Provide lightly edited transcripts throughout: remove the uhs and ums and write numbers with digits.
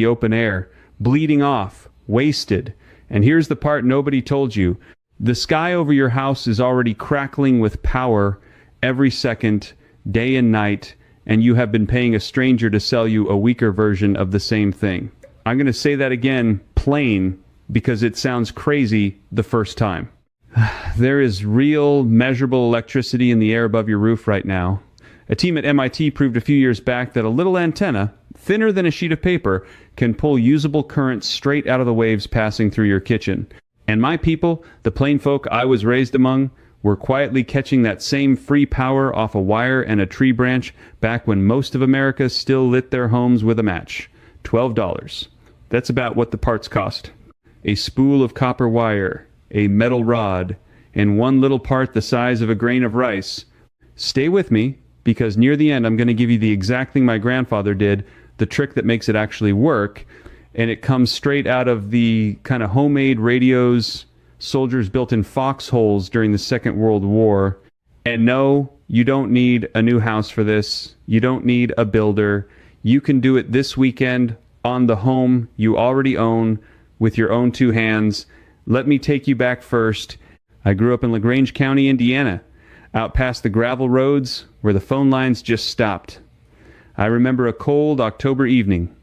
the open air, bleeding off, wasted. And here's the part nobody told you. The sky over your house is already crackling with power every second, day and night, and you have been paying a stranger to sell you a weaker version of the same thing. I'm going to say that again, plain, because it sounds crazy the first time. There is real, measurable electricity in the air above your roof right now. A team at MIT proved a few years back that a little antenna, thinner than a sheet of paper, can pull usable current straight out of the waves passing through your kitchen. And my people, the plain folk I was raised among, were quietly catching that same free power off a wire and a tree branch back when most of America still lit their homes with a match. $12. That's about what the parts cost. A spool of copper wire, a metal rod, and one little part the size of a grain of rice. Stay with me, because near the end I'm going to give you the exact thing my grandfather did, the trick that makes it actually work, and it comes straight out of the kind of homemade radios soldiers built in foxholes during the Second World War. And no, you don't need a new house for this. You don't need a builder. You can do it this weekend on the home you already own with your own two hands. Let me take you back first. I grew up in LaGrange County, Indiana, out past the gravel roads where the phone lines just stopped. I remember a cold October evening,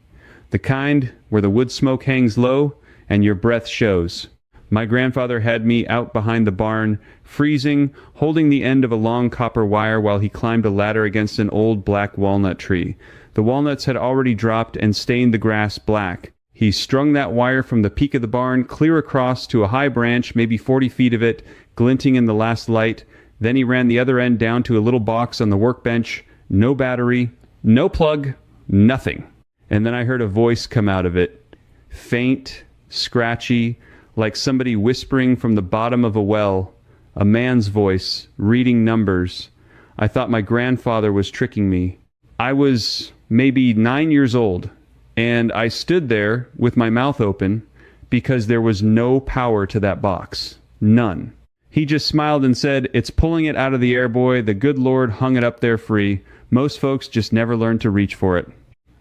the kind where the wood smoke hangs low and your breath shows. My grandfather had me out behind the barn, freezing, holding the end of a long copper wire while he climbed a ladder against an old black walnut tree. The walnuts had already dropped and stained the grass black. He strung that wire from the peak of the barn clear across to a high branch, maybe 40 feet of it, glinting in the last light. Then he ran the other end down to a little box on the workbench. No battery, no plug, nothing. And then I heard a voice come out of it, faint, scratchy, like somebody whispering from the bottom of a well, a man's voice, reading numbers. I thought my grandfather was tricking me. I was maybe 9 years old, and I stood there with my mouth open because there was no power to that box. None. He just smiled and said, "It's pulling it out of the air, boy. The good Lord hung it up there free. Most folks just never learn to reach for it."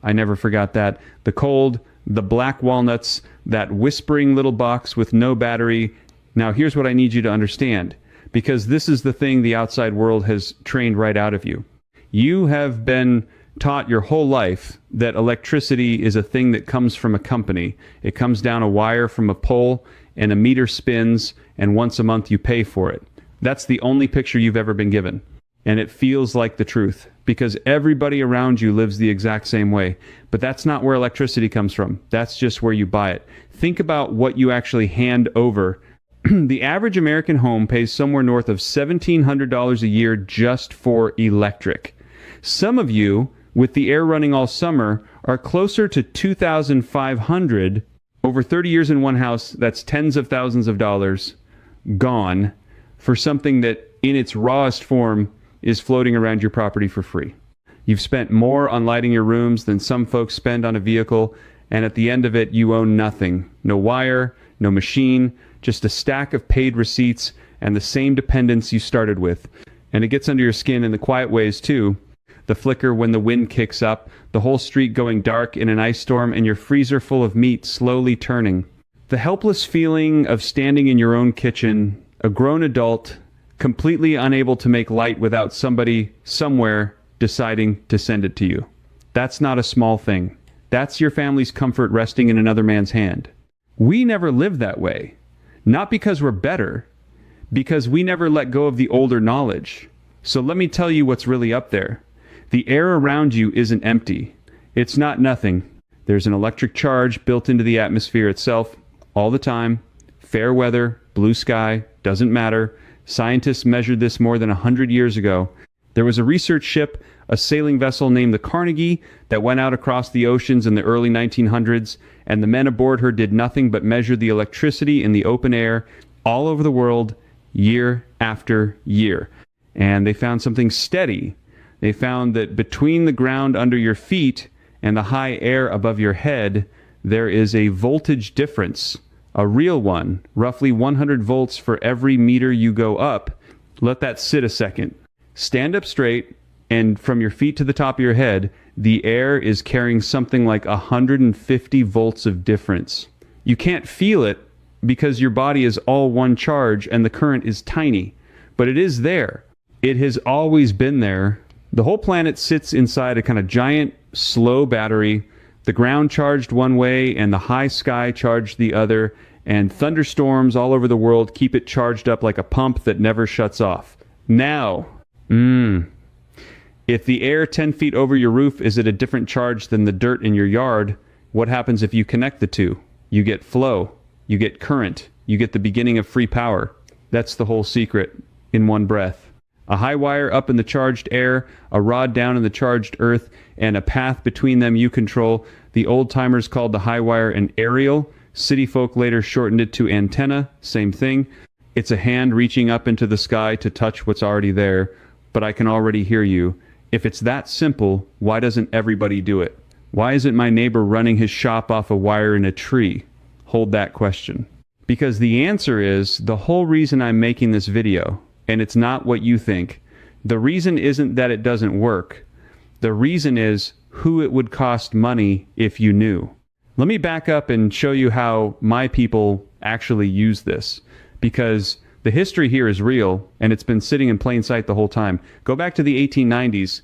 I never forgot that. The cold, the black walnuts, that whispering little box with no battery. Now here's what I need you to understand, because this is the thing the outside world has trained right out of you. You have been taught your whole life that electricity is a thing that comes from a company. It comes down a wire from a pole, and a meter spins, and once a month you pay for it. That's the only picture you've ever been given. And it feels like the truth, because everybody around you lives the exact same way. But that's not where electricity comes from. That's just where you buy it. Think about what you actually hand over. The average American home pays somewhere north of $1,700 a year just for electric. Some of you, with the air running all summer, are closer to $2,500. Over 30 years in one house, that's tens of thousands of dollars gone for something that in its rawest form is floating around your property for free. You've spent more on lighting your rooms than some folks spend on a vehicle, and at the end of it, you own nothing. No wire, no machine, just a stack of paid receipts and the same dependence you started with. And it gets under your skin in the quiet ways, too. The flicker when the wind kicks up, the whole street going dark in an ice storm, and your freezer full of meat slowly turning. The helpless feeling of standing in your own kitchen, a grown adult, completely unable to make light without somebody somewhere deciding to send it to you. That's not a small thing. That's your family's comfort resting in another man's hand. We never lived that way. Not because we're better, because we never let go of the older knowledge. So let me tell you what's really up there. The air around you isn't empty. It's not nothing. There's an electric charge built into the atmosphere itself all the time. Fair weather, blue sky, doesn't matter. Scientists measured this more than 100 years ago. There was a research ship, a sailing vessel named the Carnegie, that went out across the oceans in the early 1900s, and the men aboard her did nothing but measure the electricity in the open air all over the world, year after year. And they found something steady. They found that between the ground under your feet and the high air above your head, there is a voltage difference. A real one, roughly 100 volts for every meter you go up. Let that sit a second. Stand up straight, and from your feet to the top of your head, the air is carrying something like 150 volts of difference. You can't feel it because your body is all one charge and the current is tiny, but it is there. It has always been there. The whole planet sits inside a kind of giant, slow battery, the ground charged one way and the high sky charged the other, and thunderstorms all over the world keep it charged up like a pump that never shuts off. Now, if the air 10 feet over your roof is at a different charge than the dirt in your yard, what happens if you connect the two? You get flow, you get current, you get the beginning of free power. That's the whole secret in one breath. A high wire up in the charged air, a rod down in the charged earth, and a path between them you control. The old-timers called the high wire an aerial. City folk later shortened it to antenna, same thing. It's a hand reaching up into the sky to touch what's already there, but I can already hear you. If it's that simple, why doesn't everybody do it? Why isn't my neighbor running his shop off a wire in a tree? Hold that question. Because the answer is, the whole reason I'm making this video, and it's not what you think, the reason isn't that it doesn't work. The reason is who it would cost money if you knew. Let me back up and show you how my people actually use this, because the history here is real, and it's been sitting in plain sight the whole time. Go back to the 1890s.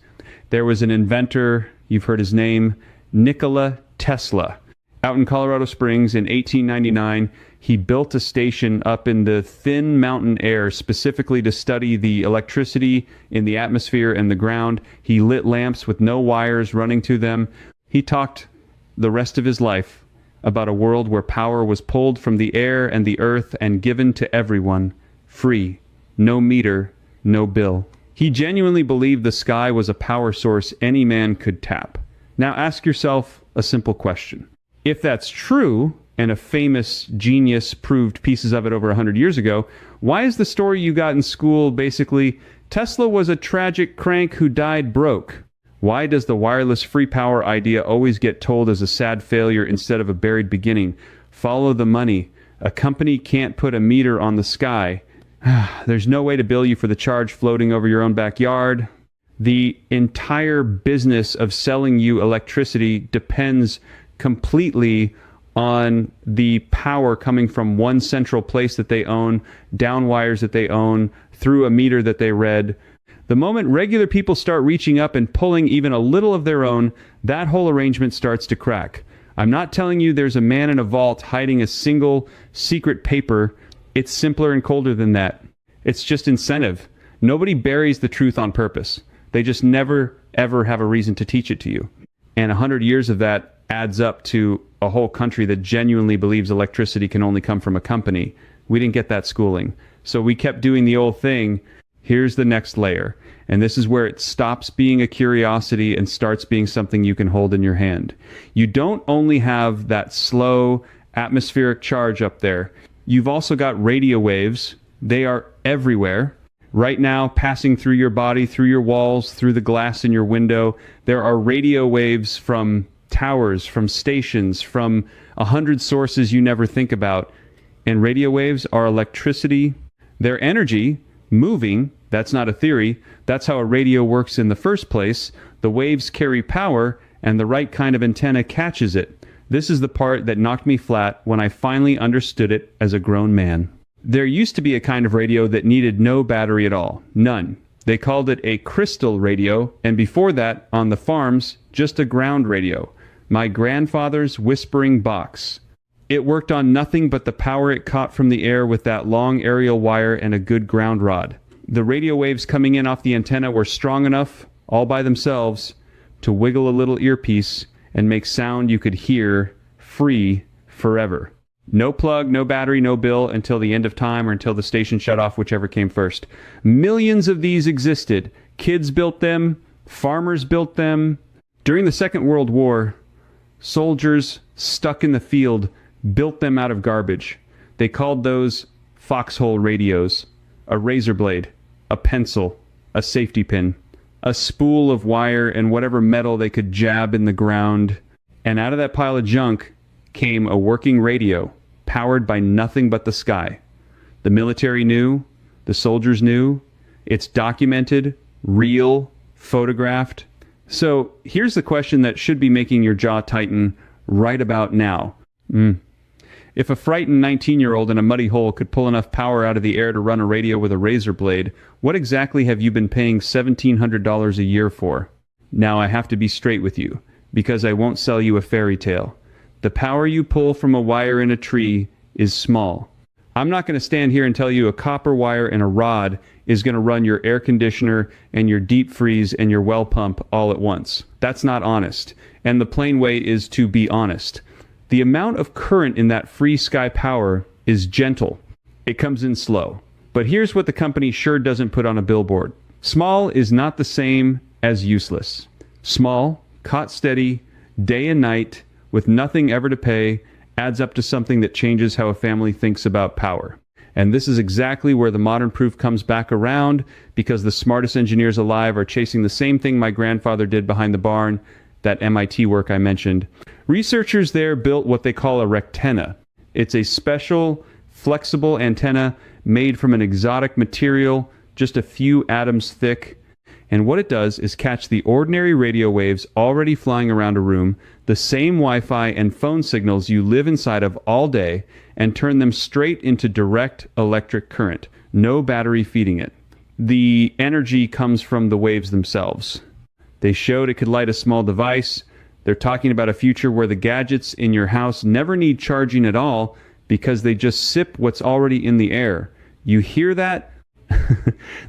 There was an inventor, you've heard his name, Nikola Tesla. Out in Colorado Springs in 1899, he built a station up in the thin mountain air specifically to study the electricity in the atmosphere and the ground. He lit lamps with no wires running to them. He talked the rest of his life about a world where power was pulled from the air and the earth and given to everyone, free, no meter, no bill. He genuinely believed the sky was a power source any man could tap. Now ask yourself a simple question. If that's true, and a famous genius proved pieces of it over 100 years ago, why is the story you got in school basically, Tesla was a tragic crank who died broke? Why does the wireless free power idea always get told as a sad failure instead of a buried beginning? Follow the money. A company can't put a meter on the sky. There's no way to bill you for the charge floating over your own backyard. The entire business of selling you electricity depends completely on the power coming from one central place that they own, down wires that they own, through a meter that they read. The moment regular people start reaching up and pulling even a little of their own, that whole arrangement starts to crack. I'm not telling you there's a man in a vault hiding a single secret paper. It's simpler and colder than that. It's just incentive. Nobody buries the truth on purpose. They just never, ever have a reason to teach it to you. And 100 years of that adds up to a whole country that genuinely believes electricity can only come from a company. We didn't get that schooling. So we kept doing the old thing. Here's the next layer. And this is where it stops being a curiosity and starts being something you can hold in your hand. You don't only have that slow atmospheric charge up there. You've also got radio waves. They are everywhere. Right now, passing through your body, through your walls, through the glass in your window, there are radio waves from towers, from stations, from 100 sources you never think about. And radio waves are electricity. They're energy moving. That's not a theory. That's how a radio works in the first place. The waves carry power, and the right kind of antenna catches it. This is the part that knocked me flat when I finally understood it as a grown man. There used to be a kind of radio that needed no battery at all. None. They called it a crystal radio, and before that, on the farms, just a ground radio. My grandfather's whispering box. It worked on nothing but the power it caught from the air with that long aerial wire and a good ground rod. The radio waves coming in off the antenna were strong enough, all by themselves, to wiggle a little earpiece and make sound you could hear, free, forever. No plug, no battery, no bill until the end of time or until the station shut off, whichever came first. Millions of these existed. Kids built them. Farmers built them. During the Second World War, soldiers stuck in the field built them out of garbage. They called those foxhole radios. A razor blade, a pencil, a safety pin, a spool of wire, and whatever metal they could jab in the ground. And out of that pile of junk came a working radio, powered by nothing but the sky. The military knew, the soldiers knew. It's documented, real, photographed. So here's the question that should be making your jaw tighten right about now. If a frightened 19-year-old in a muddy hole could pull enough power out of the air to run a radio with a razor blade, what exactly have you been paying $1,700 a year for? Now I have to be straight with you, because I won't sell you a fairy tale. The power you pull from a wire in a tree is small. I'm not going to stand here and tell you a copper wire and a rod is going to run your air conditioner and your deep freeze and your well pump all at once. That's not honest. And the plain way is to be honest. The amount of current in that free sky power is gentle. It comes in slow. But here's what the company sure doesn't put on a billboard. Small is not the same as useless. Small, caught steady, day and night, with nothing ever to pay, adds up to something that changes how a family thinks about power. And this is exactly where the modern proof comes back around, because the smartest engineers alive are chasing the same thing my grandfather did behind the barn, that MIT work I mentioned. Researchers there built what they call a rectenna. It's a special, flexible antenna made from an exotic material, just a few atoms thick. And what it does is catch the ordinary radio waves already flying around a room, the same Wi-Fi and phone signals you live inside of all day, and turn them straight into direct electric current. No battery feeding it. The energy comes from the waves themselves. They showed it could light a small device. They're talking about a future where the gadgets in your house never need charging at all because they just sip what's already in the air. You hear that?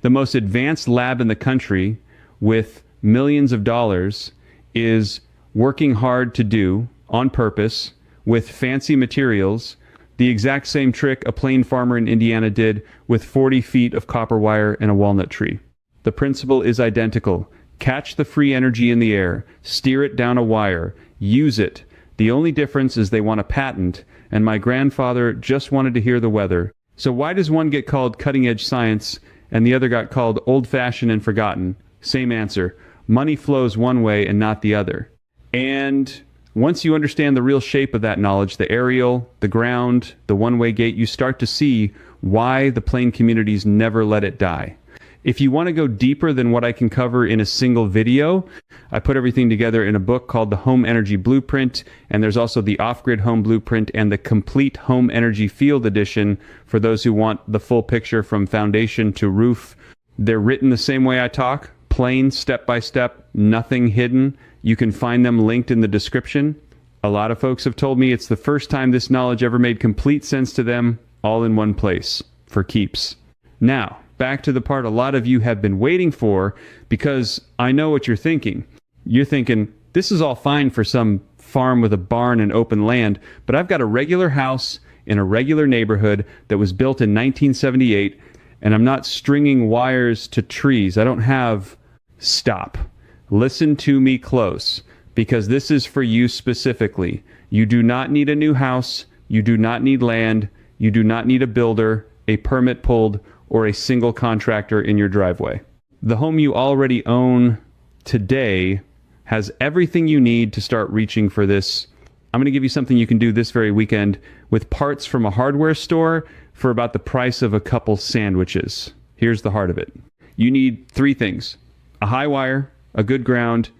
The most advanced lab in the country with millions of dollars is working hard to do on purpose with fancy materials the exact same trick a plain farmer in Indiana did with 40 feet of copper wire and a walnut tree. The principle is identical. Catch the free energy in the air, steer it down a wire, use it. The only difference is they want a patent, and my grandfather just wanted to hear the weather. So why does one get called cutting-edge science and the other got called old-fashioned and forgotten? Same answer. Money flows one way and not the other. And once you understand the real shape of that knowledge, the aerial, the ground, the one-way gate, you start to see why the plain communities never let it die. If you want to go deeper than what I can cover in a single video, I put everything together in a book called The Home Energy Blueprint, and there's also the Off-Grid Home Blueprint and the Complete Home Energy Field Edition for those who want the full picture from foundation to roof. They're written the same way I talk, plain, step-by-step, nothing hidden. You can find them linked in the description. A lot of folks have told me it's the first time this knowledge ever made complete sense to them, all in one place, for keeps. Now, back to the part a lot of you have been waiting for, because I know what you're thinking. You're thinking, this is all fine for some farm with a barn and open land, but I've got a regular house in a regular neighborhood that was built in 1978, and I'm not stringing wires to trees. I don't have... Stop. Listen to me close, because this is for you specifically. You do not need a new house. You do not need land. You do not need a builder, a permit pulled, or a single contractor in your driveway. The home you already own today has everything you need to start reaching for this. I'm going to give you something you can do this very weekend with parts from a hardware store for about the price of a couple sandwiches. Here's the heart of it. You need three things: a high wire, a good ground,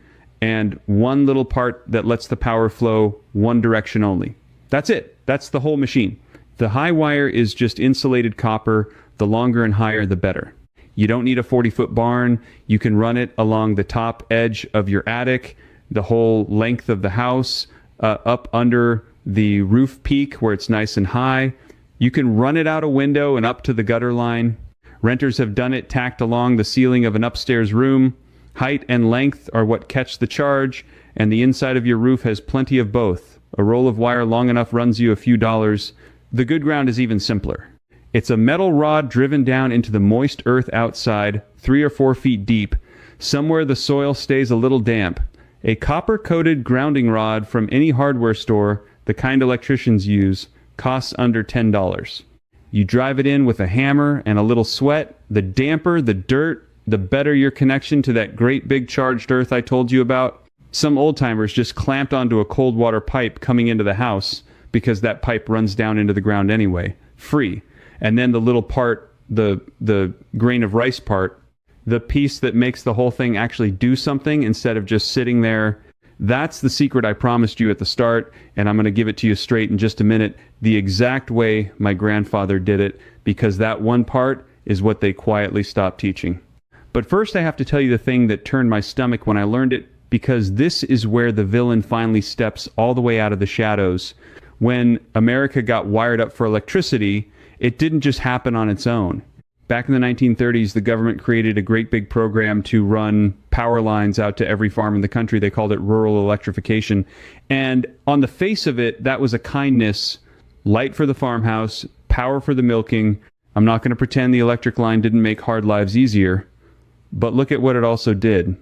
and one little part that lets the power flow one direction only. That's it. That's the whole machine. The high wire is just insulated copper. The longer and higher, the better. You don't need a 40-foot barn. You can run it along the top edge of your attic, the whole length of the house, up under the roof peak where it's nice and high. You can run it out a window and up to the gutter line. Renters have done it tacked along the ceiling of an upstairs room. Height and length are what catch the charge, and the inside of your roof has plenty of both. A roll of wire long enough runs you a few dollars. The good ground is even simpler. It's a metal rod driven down into the moist earth outside, 3 or 4 feet deep. Somewhere the soil stays a little damp. A copper-coated grounding rod from any hardware store, the kind electricians use, costs under $10. You drive it in with a hammer and a little sweat. The damper the dirt, the better your connection to that great big charged earth I told you about. Some old-timers just clamped onto a cold water pipe coming into the house because that pipe runs down into the ground anyway. Free. And then the little part, the grain of rice part, the piece that makes the whole thing actually do something instead of just sitting there. That's the secret I promised you at the start, and I'm going to give it to you straight in just a minute, the exact way my grandfather did it, because that one part is what they quietly stopped teaching. But first I have to tell you the thing that turned my stomach when I learned it, because this is where the villain finally steps all the way out of the shadows. When America got wired up for electricity, it didn't just happen on its own. Back in the 1930s, the government created a great big program to run power lines out to every farm in the country. They called it rural electrification. And on the face of it, that was a kindness. Light for the farmhouse, power for the milking. I'm not going to pretend the electric line didn't make hard lives easier. But look at what it also did.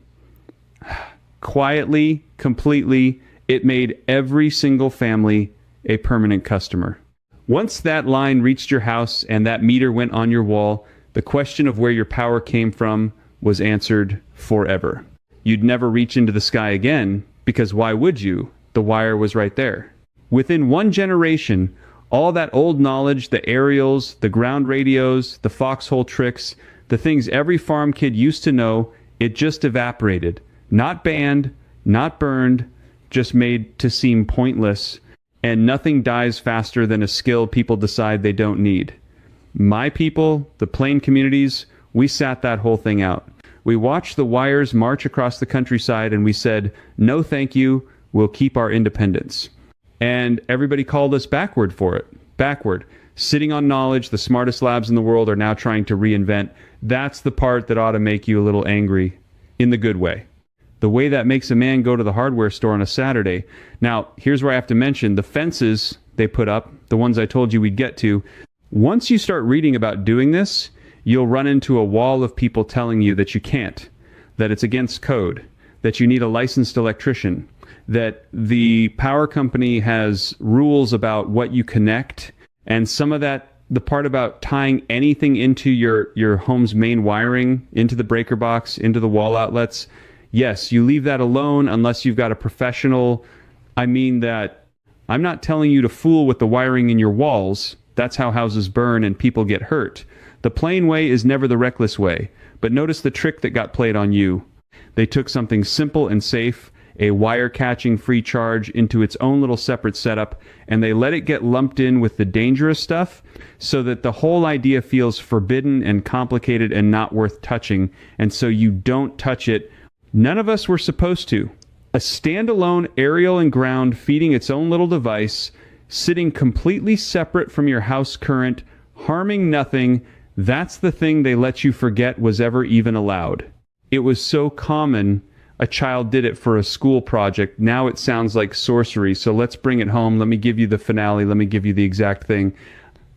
Quietly, completely, it made every single family a permanent customer. Once that line reached your house and that meter went on your wall, the question of where your power came from was answered forever. You'd never reach into the sky again, because why would you? The wire was right there. Within one generation, all that old knowledge, the aerials, the ground radios, the foxhole tricks, the things every farm kid used to know, it just evaporated. Not banned, not burned, just made to seem pointless. And nothing dies faster than a skill people decide they don't need. My people, the plain communities, we sat that whole thing out. We watched the wires march across the countryside and we said, no thank you, we'll keep our independence. And everybody called us backward for it. Backward. Sitting on knowledge, the smartest labs in the world are now trying to reinvent. That's the part that ought to make you a little angry, in the good way. The way that makes a man go to the hardware store on a Saturday. Now, here's where I have to mention the fences they put up, the ones I told you we'd get to. Once you start reading about doing this, you'll run into a wall of people telling you that you can't, that it's against code, that you need a licensed electrician, that the power company has rules about what you connect, and some of that, the part about tying anything into your home's main wiring, into the breaker box, into the wall outlets. Yes, you leave that alone unless you've got a professional. I mean that I'm not telling you to fool with the wiring in your walls. That's how houses burn and people get hurt. The plain way is never the reckless way. But notice the trick that got played on you. They took something simple and safe, a wire-catching free charge, into its own little separate setup, and they let it get lumped in with the dangerous stuff so that the whole idea feels forbidden and complicated and not worth touching, and so you don't touch it. None of us were supposed to. A standalone aerial and ground feeding its own little device, sitting completely separate from your house current, harming nothing, that's the thing they let you forget was ever even allowed. It was so common, a child did it for a school project. Now it sounds like sorcery, so let's bring it home. Let me give you the finale. Let me give you the exact thing.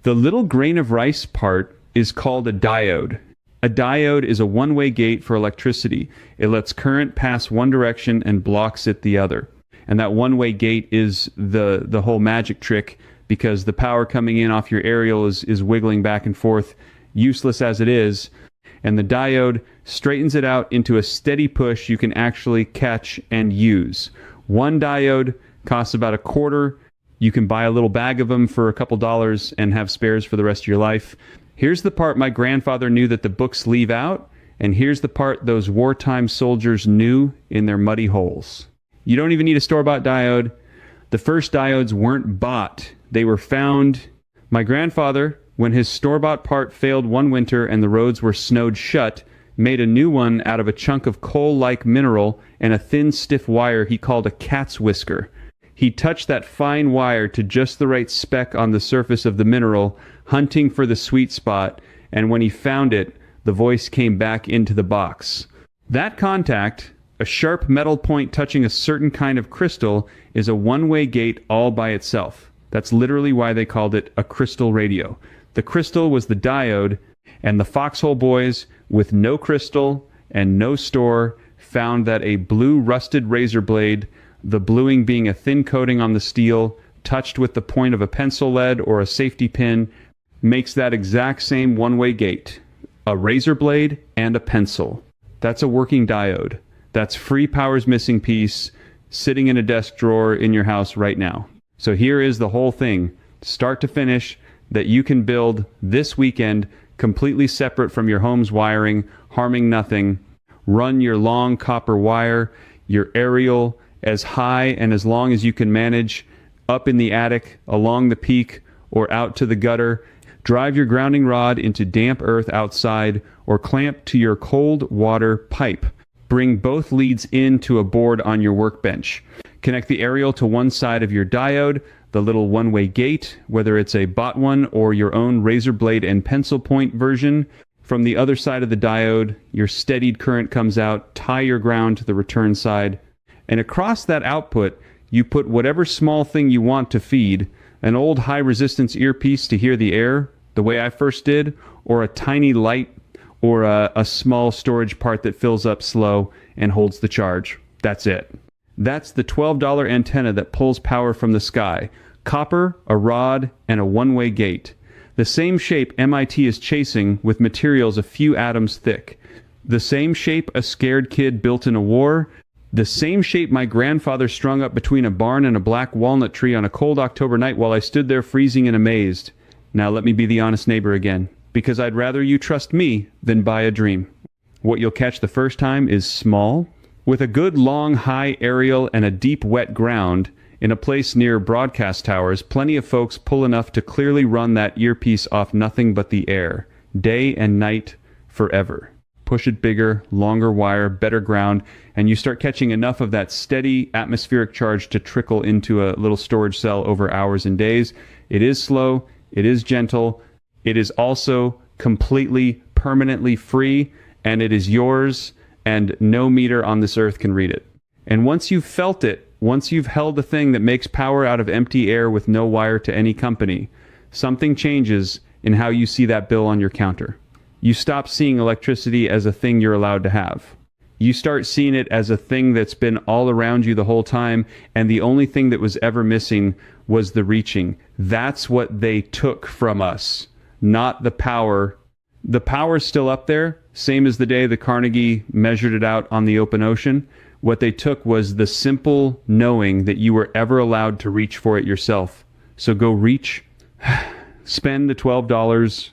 The little grain of rice part is called a diode. A diode is a one-way gate for electricity. It lets current pass one direction and blocks it the other. And that one-way gate is the whole magic trick, because the power coming in off your aerial is wiggling back and forth, useless as it is. And the diode straightens it out into a steady push you can actually catch and use. One diode costs about $0.25. You can buy a little bag of them for a couple dollars and have spares for the rest of your life. Here's the part my grandfather knew that the books leave out, and here's the part those wartime soldiers knew in their muddy holes. You don't even need a store-bought diode. The first diodes weren't bought. They were found. My grandfather, when his store-bought part failed one winter and the roads were snowed shut, made a new one out of a chunk of coal-like mineral and a thin, stiff wire he called a cat's whisker. He touched that fine wire to just the right speck on the surface of the mineral, hunting for the sweet spot, and when he found it, the voice came back into the box. That contact, a sharp metal point touching a certain kind of crystal, is a one-way gate all by itself. That's literally why they called it a crystal radio. The crystal was the diode, and the foxhole boys, with no crystal and no store, found that a blue rusted razor blade, the bluing being a thin coating on the steel, touched with the point of a pencil lead or a safety pin, makes that exact same one-way gate. A razor blade and a pencil. That's a working diode. That's free power's missing piece sitting in a desk drawer in your house right now. So here is the whole thing, start to finish, that you can build this weekend completely separate from your home's wiring, harming nothing. Run your long copper wire, your aerial, as high and as long as you can manage, up in the attic, along the peak, or out to the gutter. Drive your grounding rod into damp earth outside, or clamp to your cold water pipe. Bring both leads into a board on your workbench. Connect the aerial to one side of your diode, the little one-way gate, whether it's a bought one or your own razor blade and pencil point version. From the other side of the diode, your steadied current comes out. Tie your ground to the return side. And across that output, you put whatever small thing you want to feed, an old high-resistance earpiece to hear the air, the way I first did, or a tiny light, or a small storage part that fills up slow and holds the charge. That's it. That's the $12 antenna that pulls power from the sky. Copper, a rod, and a one-way gate. The same shape MIT is chasing with materials a few atoms thick. The same shape a scared kid built in a war. The same shape my grandfather strung up between a barn and a black walnut tree on a cold October night while I stood there freezing and amazed. Now let me be the honest neighbor again, because I'd rather you trust me than buy a dream. What you'll catch the first time is small. With a good long high aerial and a deep wet ground, in a place near broadcast towers, plenty of folks pull enough to clearly run that earpiece off nothing but the air, day and night, forever. Push it bigger, longer wire, better ground, and you start catching enough of that steady atmospheric charge to trickle into a little storage cell over hours and days. It is slow, it is gentle, it is also completely, permanently free, and it is yours, and no meter on this earth can read it. And once you've felt it, once you've held the thing that makes power out of empty air with no wire to any company, something changes in how you see that bill on your counter. You stop seeing electricity as a thing you're allowed to have. You start seeing it as a thing that's been all around you the whole time, and the only thing that was ever missing was the reaching. That's what they took from us, not the power. The power's still up there, same as the day the Carnegie measured it out on the open ocean. What they took was the simple knowing that you were ever allowed to reach for it yourself. So go reach, spend the $12,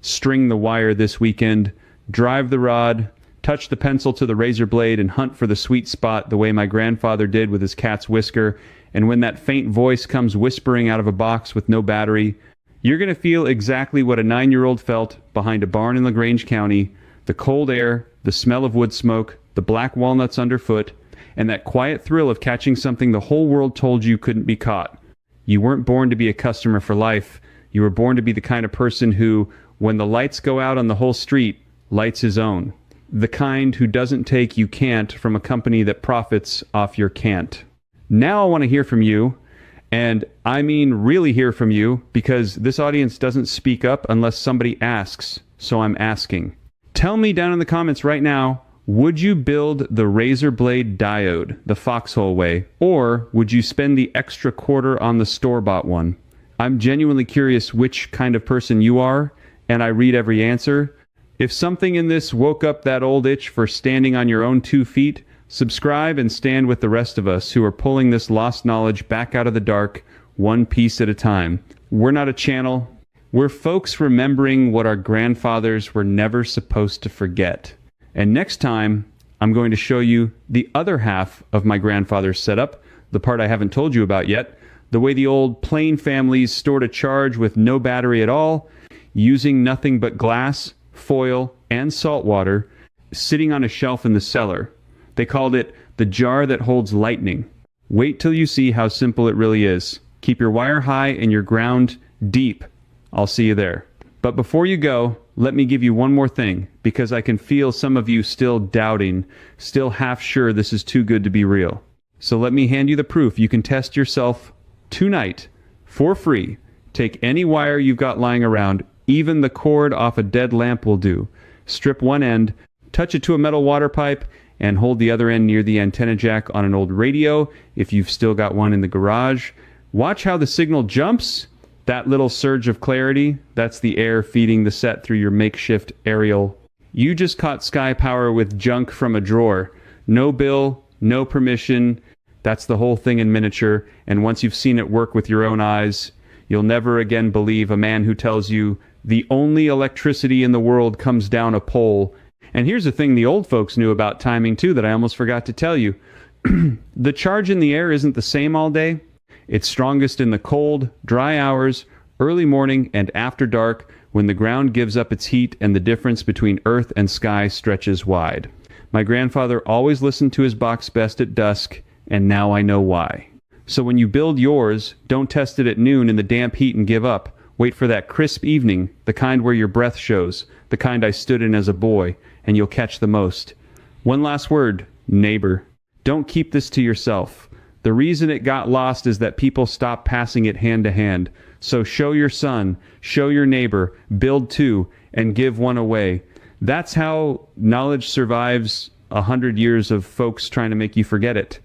string the wire this weekend, drive the rod, touch the pencil to the razor blade, and hunt for the sweet spot the way my grandfather did with his cat's whisker. And when that faint voice comes whispering out of a box with no battery, you're going to feel exactly what a 9-year-old felt behind a barn in LaGrange County: the cold air, the smell of wood smoke, the black walnuts underfoot, and that quiet thrill of catching something the whole world told you couldn't be caught. You weren't born to be a customer for life. You were born to be the kind of person who, when the lights go out on the whole street, lights his own. The kind who doesn't take "you can't" from a company that profits off your can't. Now I want to hear from you, and I mean really hear from you, because this audience doesn't speak up unless somebody asks, so I'm asking. Tell me down in the comments right now, would you build the razor blade diode the foxhole way, or would you spend the extra quarter on the store-bought one? I'm genuinely curious which kind of person you are, and I read every answer. If something in this woke up that old itch for standing on your own 2 feet, subscribe and stand with the rest of us who are pulling this lost knowledge back out of the dark, one piece at a time. We're not a channel. We're folks remembering what our grandfathers were never supposed to forget. And next time, I'm going to show you the other half of my grandfather's setup, the part I haven't told you about yet, the way the old Plain families stored a charge with no battery at all, using nothing but glass, foil, and salt water, sitting on a shelf in the cellar. They called it the jar that holds lightning. Wait till you see how simple it really is. Keep your wire high and your ground deep. I'll see you there. But before you go, let me give you one more thing, because I can feel some of you still doubting, still half sure this is too good to be real. So let me hand you the proof. You can test yourself tonight for free. Take any wire you've got lying around, even the cord off a dead lamp will do. Strip one end, touch it to a metal water pipe, and hold the other end near the antenna jack on an old radio if you've still got one in the garage. Watch how the signal jumps. That little surge of clarity, that's the air feeding the set through your makeshift aerial. You just caught sky power with junk from a drawer. No bill, no permission. That's the whole thing in miniature. And once you've seen it work with your own eyes, You'll never again believe a man who tells you the only electricity in the world comes down a pole. And here's the thing the old folks knew about timing too that I almost forgot to tell you. The charge in the air isn't the same all day. It's strongest in the cold, dry hours, early morning, and after dark, when the ground gives up its heat and the difference between earth and sky stretches wide. My grandfather always listened to his box best at dusk, and now I know why. So when you build yours, don't test it at noon in the damp heat and give up. Wait for that crisp evening, the kind where your breath shows, the kind I stood in as a boy, and you'll catch the most. One last word, neighbor. Don't keep this to yourself. The reason it got lost is that people stopped passing it hand to hand. So show your son, show your neighbor, build two, and give one away. That's how knowledge survives 100 years of folks trying to make you forget it.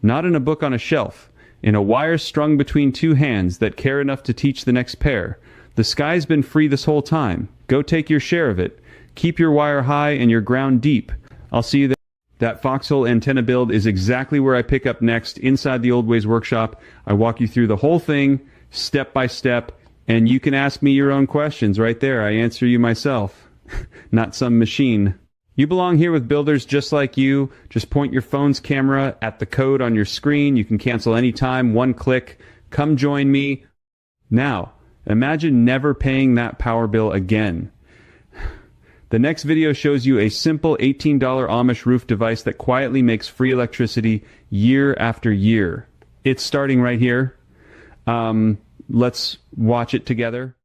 Not in a book on a shelf, in a wire strung between two hands that care enough to teach the next pair. The sky's been free this whole time. Go take your share of it. Keep your wire high and your ground deep. I'll see you there. That foxhole antenna build is exactly where I pick up next inside the Old Ways workshop. I walk you through the whole thing, step by step, and you can ask me your own questions right there. I answer you myself, not some machine. You belong here with builders just like you. Just point your phone's camera at the code on your screen. You can cancel anytime, one click. Come join me. Now, imagine never paying that power bill again. The next video shows you a simple $18 Amish roof device that quietly makes free electricity year after year. It's starting right here. Let's watch it together.